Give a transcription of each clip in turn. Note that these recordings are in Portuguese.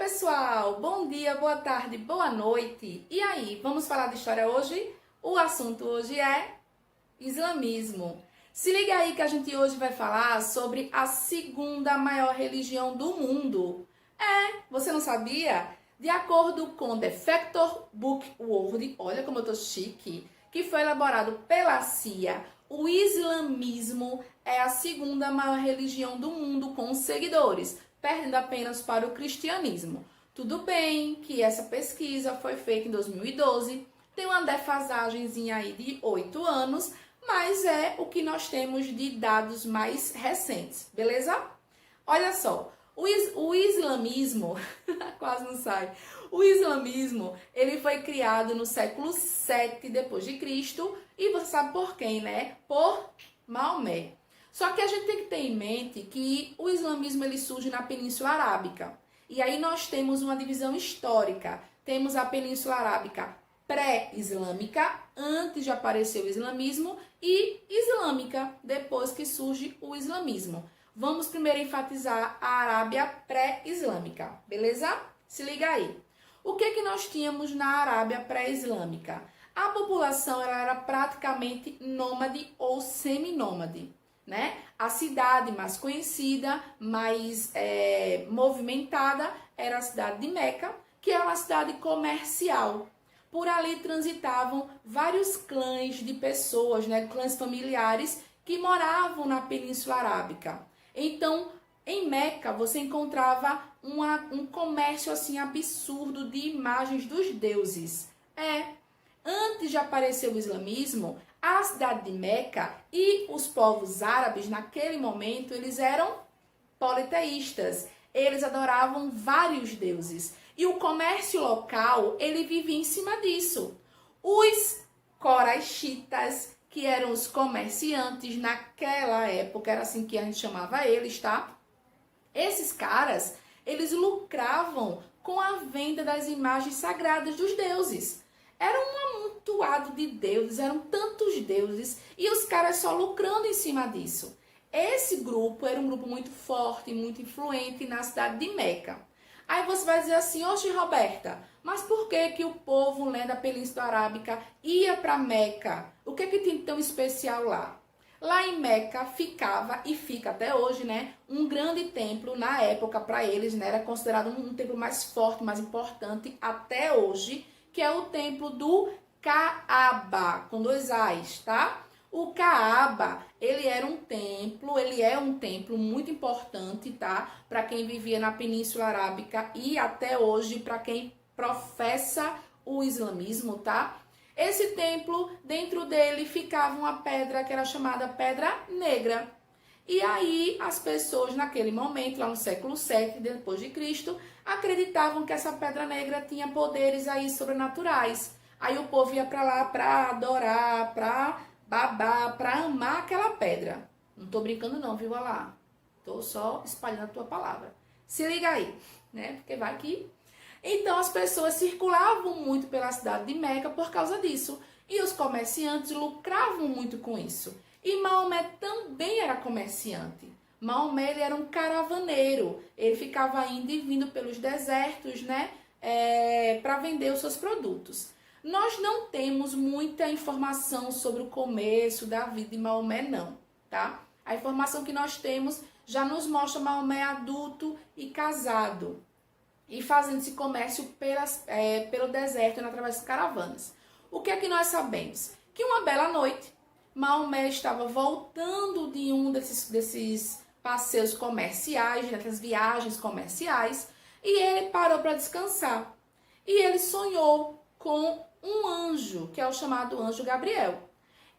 pessoal! Bom dia, boa tarde, boa noite! E aí, vamos falar de história hoje? O assunto hoje é islamismo. Se liga aí que a gente hoje vai falar sobre a segunda maior religião do mundo. Você não sabia? De acordo com The Factor Book World, olha como eu tô chique, que foi elaborado pela CIA, o islamismo é a segunda maior religião do mundo com seguidores, perdendo apenas para o cristianismo. Tudo bem que essa pesquisa foi feita em 2012, tem uma defasagemzinha aí de 8 anos, mas é o que nós temos de dados mais recentes, beleza? Olha só, o islamismo, quase não sai, o islamismo, ele foi criado no século 7 depois de Cristo, e você sabe por quem, né? Por Maomé. Só que a gente tem que ter em mente que o islamismo ele surge na Península Arábica. E aí nós temos uma divisão histórica. Temos a Península Arábica pré-islâmica, antes de aparecer o islamismo, e islâmica, depois que surge o islamismo. Vamos primeiro enfatizar a Arábia pré-islâmica, beleza? Se liga aí. O que nós tínhamos na Arábia pré-islâmica? A população ela era praticamente nômade ou seminômade, né? A cidade mais conhecida, mais movimentada, era a cidade de Meca, que é uma cidade comercial. Por ali transitavam vários clãs de pessoas, né? Clãs familiares que moravam na Península Arábica. Então, em Meca, você encontrava um comércio assim absurdo de imagens dos deuses. Antes de aparecer o islamismo, a cidade de Meca e os povos árabes, naquele momento, eles eram politeístas. Eles adoravam vários deuses. E o comércio local, ele vivia em cima disso. Os coraixitas, que eram os comerciantes naquela época, era assim que a gente chamava eles, tá? Esses caras, eles lucravam com a venda das imagens sagradas dos deuses. Era um amontoado de deuses, eram tantos deuses, e os caras só lucrando em cima disso. Esse grupo era um grupo muito forte, muito influente na cidade de Meca. Aí você vai dizer assim, oxe Roberta, mas por que o povo, né, da Península Arábica ia para Meca? O que tem tão especial lá? Lá em Meca ficava, e fica até hoje, né, um grande templo, na época para eles, né, era considerado um templo mais forte, mais importante até hoje, que é o templo do Kaaba, com 2 A's, tá? O Kaaba, ele é um templo muito importante, tá? Para quem vivia na Península Arábica e até hoje para quem professa o islamismo, tá? Esse templo, dentro dele ficava uma pedra que era chamada Pedra Negra. E aí as pessoas naquele momento, lá no século 7 depois de Cristo, acreditavam que essa Pedra Negra tinha poderes aí sobrenaturais. Aí o povo ia para lá para adorar, para babar, para amar aquela pedra. Não tô brincando não, viu, Alá? Tô só espalhando a tua palavra. Se liga aí, né? Porque vai que... Então as pessoas circulavam muito pela cidade de Meca por causa disso. E os comerciantes lucravam muito com isso. E Maomé também era comerciante. Maomé ele era um caravaneiro. Ele ficava indo e vindo pelos desertos, né? Para vender os seus produtos. Nós não temos muita informação sobre o começo da vida de Maomé, não, tá? A informação que nós temos já nos mostra Maomé adulto e casado e fazendo esse comércio pelo deserto através de caravanas. O que é que nós sabemos? Que uma bela noite, Maomé estava voltando de um desses passeios comerciais, dessas viagens comerciais, e ele parou para descansar. E ele sonhou com um anjo, que é o chamado anjo Gabriel.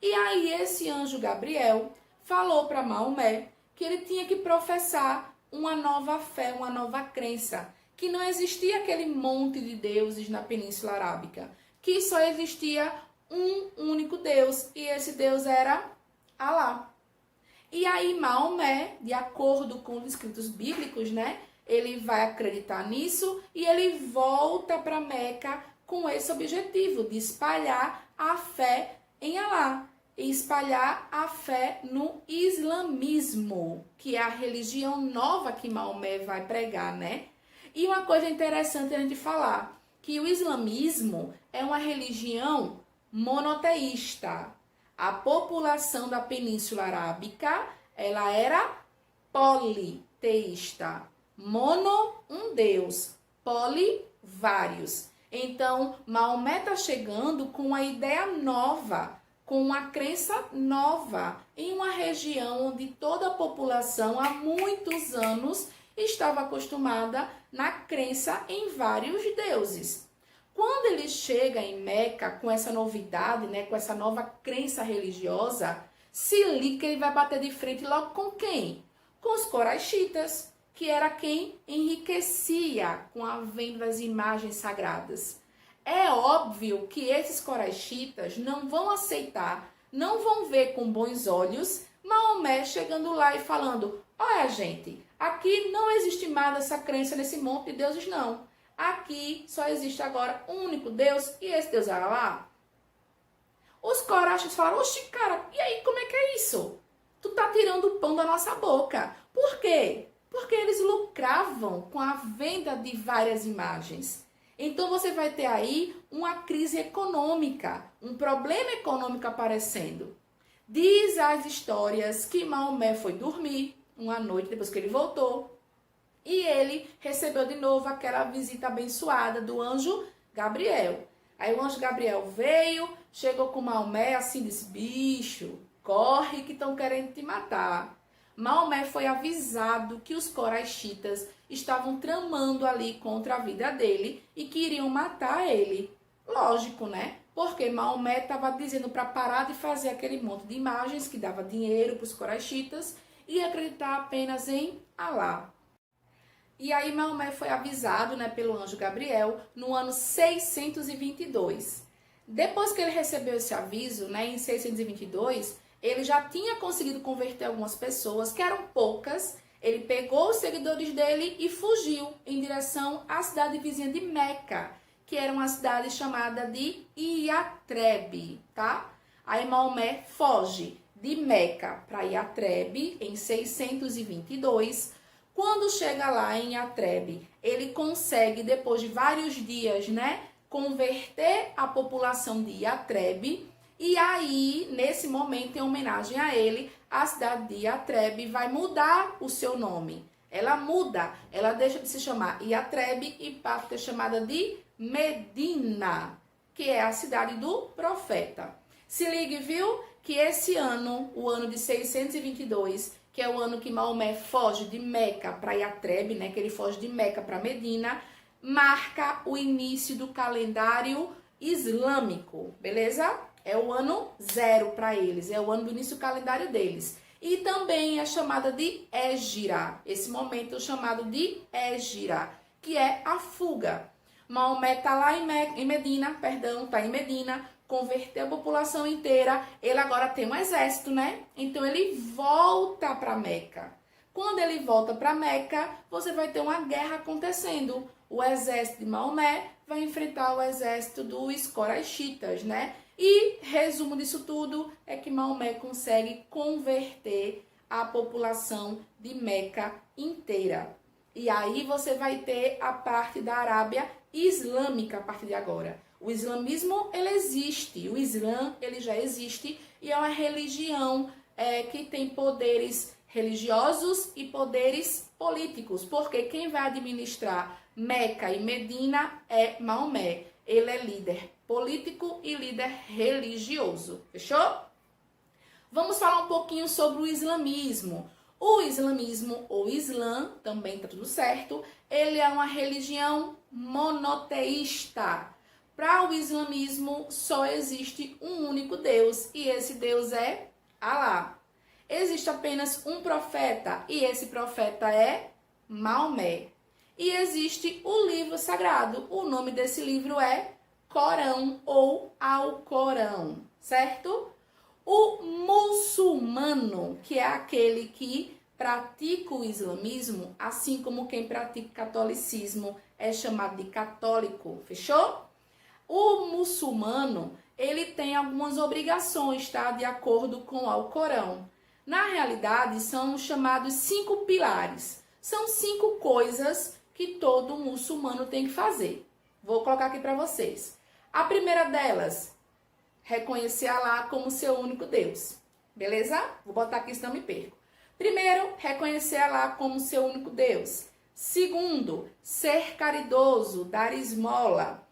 E aí esse anjo Gabriel falou para Maomé que ele tinha que professar uma nova fé, uma nova crença, que não existia aquele monte de deuses na Península Arábica, que só existia um único Deus, e esse Deus era Alá. E aí Maomé, de acordo com os escritos bíblicos, né, ele vai acreditar nisso e ele volta para Meca com esse objetivo de espalhar a fé em Alá e espalhar a fé no islamismo, que é a religião nova que Maomé vai pregar, né? E uma coisa interessante a gente falar, que o islamismo é uma religião monoteísta. A população da Península Arábica, ela era politeísta. Mono, um Deus. Poli, vários. Então, Maomé está chegando com uma ideia nova, com uma crença nova, em uma região onde toda a população há muitos anos estava acostumada na crença em vários deuses. Quando ele chega em Meca com essa novidade, né, com essa nova crença religiosa, se liga que ele vai bater de frente logo com quem? Com os coraixitas, que era quem enriquecia com a venda das imagens sagradas. É óbvio que esses coraixitas não vão aceitar, não vão ver com bons olhos Maomé chegando lá e falando: olha, gente, aqui não existe mais essa crença nesse monte de deuses, não. Aqui só existe agora um único Deus e esse Deus é Alá. Os coraixitas falaram: oxi, cara, e aí como é que é isso? Tu tá tirando o pão da nossa boca. Por quê? Porque eles lucravam com a venda de várias imagens. Então você vai ter aí uma crise econômica, um problema econômico aparecendo. Diz as histórias que Maomé foi dormir uma noite depois que ele voltou e ele recebeu de novo aquela visita abençoada do anjo Gabriel. Aí o anjo Gabriel veio, chegou com Maomé assim, disse: bicho, corre que estão querendo te matar. Maomé foi avisado que os coraixitas estavam tramando ali contra a vida dele e que iriam matar ele. Lógico, né? Porque Maomé estava dizendo para parar de fazer aquele monte de imagens que dava dinheiro para os coraixitas e acreditar apenas em Alá. E aí Maomé foi avisado, né, pelo anjo Gabriel no ano 622. Depois que ele recebeu esse aviso, né, em 622, ele já tinha conseguido converter algumas pessoas, que eram poucas. Ele pegou os seguidores dele e fugiu em direção à cidade vizinha de Meca, que era uma cidade chamada de Iatrebe, tá? Aí Maomé foge de Meca para Iatrebe em 622. Quando chega lá em Iatrebe, ele consegue, depois de vários dias, né, converter a população de Iatrebe. E aí, nesse momento, em homenagem a ele, a cidade de Iatrebe vai mudar o seu nome. Ela muda, ela deixa de se chamar Iatrebe e passa a ser chamada de Medina, que é a cidade do profeta. Se ligue, viu, que esse ano, o ano de 622, que é o ano que Maomé foge de Meca para Iatrebe, né, que ele foge de Meca para Medina, marca o início do calendário islâmico, beleza? É o ano 0 para eles, é o ano do início do calendário deles. E também é chamada de Égira, esse momento é chamado de Égira, que é a fuga. Maomé está lá em Medina, converteu a população inteira, ele agora tem um exército, né? Então ele volta para Meca. Quando ele volta para Meca, você vai ter uma guerra acontecendo. O exército de Maomé vai enfrentar o exército dos coraixitas, né? E resumo disso tudo é que Maomé consegue converter a população de Meca inteira. E aí você vai ter a parte da Arábia Islâmica a partir de agora. O islamismo, ele existe, o Islã, ele já existe e é uma religião que tem poderes religiosos e poderes políticos, porque quem vai administrar Meca e Medina é Maomé. Ele é líder político e líder religioso, fechou? Vamos falar um pouquinho sobre o islamismo. O islamismo, ou Islã, também tá tudo certo, ele é uma religião monoteísta. Para o islamismo, só existe um único Deus, e esse Deus é Alá. Existe apenas um profeta, e esse profeta é Maomé. E existe o livro sagrado, o nome desse livro é Corão ou Alcorão, certo? O muçulmano, que é aquele que pratica o islamismo, assim como quem pratica o catolicismo é chamado de católico, fechou? O muçulmano, ele tem algumas obrigações, tá? De acordo com o Alcorão. Na realidade, são chamados 5 pilares. São 5 coisas que todo muçulmano tem que fazer. Vou colocar aqui para vocês. A primeira delas, reconhecer Alá como seu único Deus. Beleza? Vou botar aqui, senão me perco. Primeiro, reconhecer Alá como seu único Deus. Segundo, ser caridoso, dar esmola.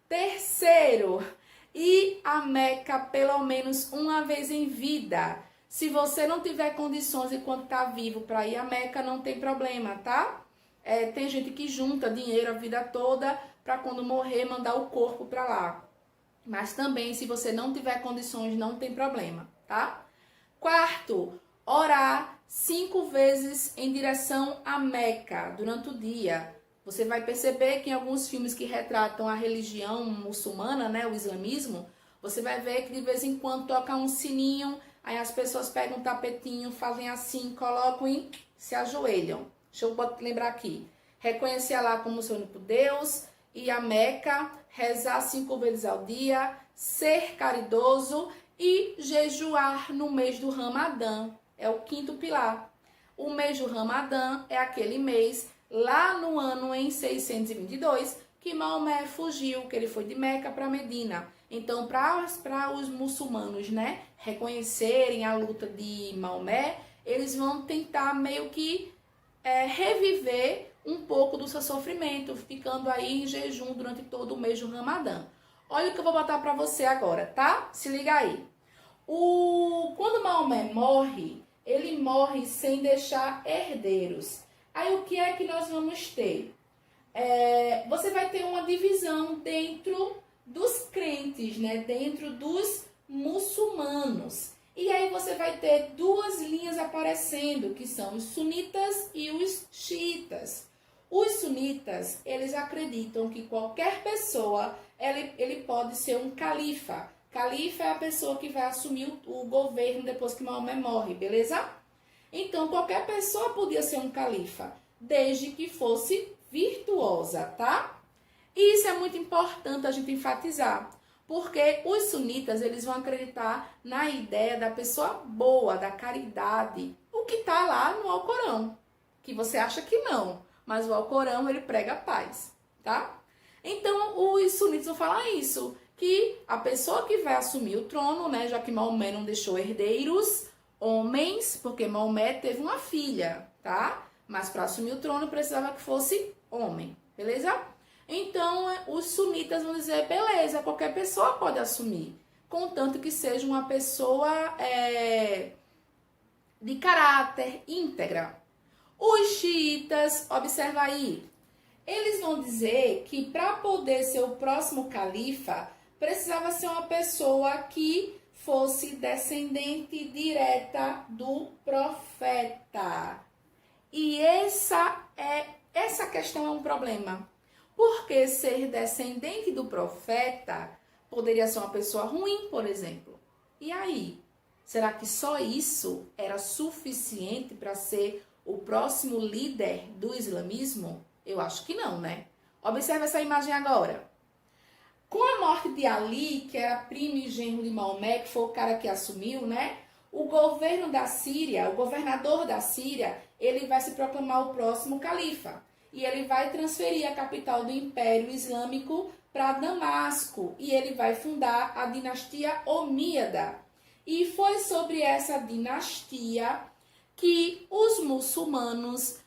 Terceiro, ir a Meca pelo menos uma vez em vida. Se você não tiver condições enquanto está vivo para ir a Meca, não tem problema, tá? Tem gente que junta dinheiro a vida toda para quando morrer mandar o corpo para lá. Mas também, se você não tiver condições, não tem problema, tá? Quarto, orar 5 vezes em direção a Meca durante o dia. Você vai perceber que em alguns filmes que retratam a religião muçulmana, né, o islamismo, você vai ver que de vez em quando toca um sininho, aí as pessoas pegam um tapetinho, fazem assim, colocam e se ajoelham. Deixa eu lembrar aqui. Reconhecer Alá como seu único Deus, ir a Meca, rezar 5 vezes ao dia, ser caridoso e jejuar no mês do Ramadã. É o 5º pilar. O mês do Ramadã é aquele mês, lá no ano em 622, que Maomé fugiu, que ele foi de Meca para Medina. Então, para os muçulmanos, né, reconhecerem a luta de Maomé, eles vão tentar meio que reviver um pouco do seu sofrimento, ficando aí em jejum durante todo o mês do Ramadã. Olha o que eu vou botar para você agora, tá? Se liga aí. Quando Maomé morre, ele morre sem deixar herdeiros. Aí o que é que nós vamos ter? Você vai ter uma divisão dentro dos crentes, né? Dentro dos muçulmanos. E aí você vai ter 2 linhas aparecendo, que são os sunitas e os xiitas. Os sunitas, eles acreditam que qualquer pessoa, ele pode ser um califa. Califa é a pessoa que vai assumir o governo depois que Maomé morre, beleza? Então, qualquer pessoa podia ser um califa, desde que fosse virtuosa, tá? E isso é muito importante a gente enfatizar, porque os sunitas, eles vão acreditar na ideia da pessoa boa, da caridade, o que está lá no Alcorão, que você acha que não, mas o Alcorão, ele prega a paz, tá? Então, os sunitas vão falar isso, que a pessoa que vai assumir o trono, né, já que Maomé não deixou herdeiros homens, porque Maomé teve uma filha, tá? Mas para assumir o trono precisava que fosse homem, beleza? Então, os sunitas vão dizer, beleza, qualquer pessoa pode assumir, contanto que seja uma pessoa de caráter íntegra. Os xiitas, observa aí, eles vão dizer que para poder ser o próximo califa, precisava ser uma pessoa que fosse descendente direta do profeta. E essa questão é um problema. Porque ser descendente do profeta poderia ser uma pessoa ruim, por exemplo. E aí? Será que só isso era suficiente para ser o próximo líder do islamismo? Eu acho que não, né? Observe essa imagem agora. Com a morte de Ali, que era primo e genro de Maomé, que foi o cara que assumiu, né? O governo da Síria, o governador da Síria, ele vai se proclamar o próximo califa. E ele vai transferir a capital do Império Islâmico para Damasco. E ele vai fundar a dinastia Omíada. E foi sobre essa dinastia que os muçulmanos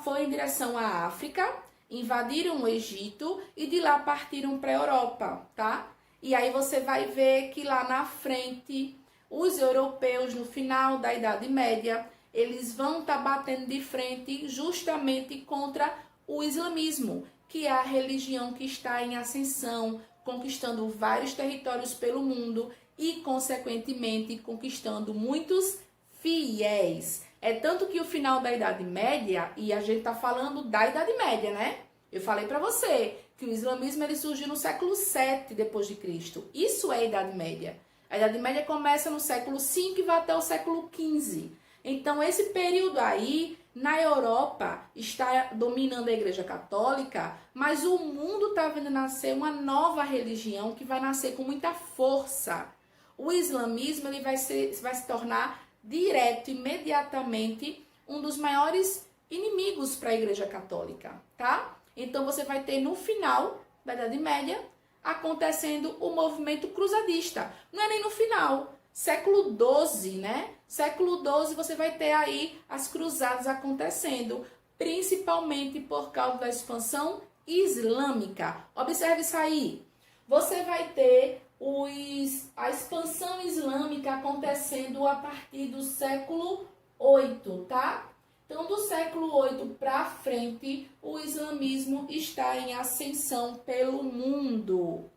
foram em direção à África, invadiram o Egito e de lá partiram para a Europa, tá? E aí você vai ver que lá na frente, os europeus, no final da Idade Média, eles vão estar batendo de frente justamente contra o islamismo, que é a religião que está em ascensão, conquistando vários territórios pelo mundo e, consequentemente, conquistando muitos fiéis. É tanto que o final da Idade Média, e a gente está falando da Idade Média, né? Eu falei para você que o islamismo ele surgiu no século 7 depois de Cristo. Isso é a Idade Média. A Idade Média começa no século 5 e vai até o século 15. Então, esse período aí, na Europa, está dominando a Igreja Católica, mas o mundo está vendo nascer uma nova religião que vai nascer com muita força. O islamismo ele vai se tornar direto, imediatamente, um dos maiores inimigos para a Igreja Católica, tá? Então você vai ter no final da Idade Média acontecendo o movimento cruzadista. Não é nem no final, século XII, né? Século XII você vai ter aí as cruzadas acontecendo, principalmente por causa da expansão islâmica. Observe isso aí. Você vai ter a expansão islâmica acontecendo a partir do século VIII, tá? Então, do século VIII para frente, o islamismo está em ascensão pelo mundo.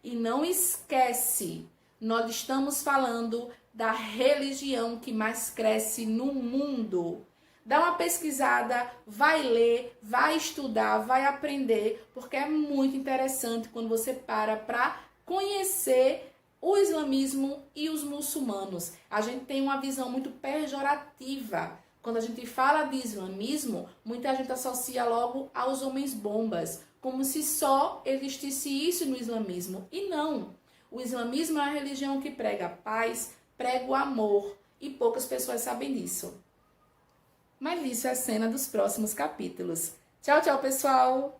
E não esquece, nós estamos falando da religião que mais cresce no mundo. Dá uma pesquisada, vai ler, vai estudar, vai aprender, porque é muito interessante quando você para conhecer o islamismo e os muçulmanos. A gente tem uma visão muito pejorativa. Quando a gente fala de islamismo, muita gente associa logo aos homens bombas, como se só existisse isso no islamismo. E não. O islamismo é uma religião que prega a paz, prega o amor, e poucas pessoas sabem disso. Mas isso é a cena dos próximos capítulos. Tchau, tchau, pessoal!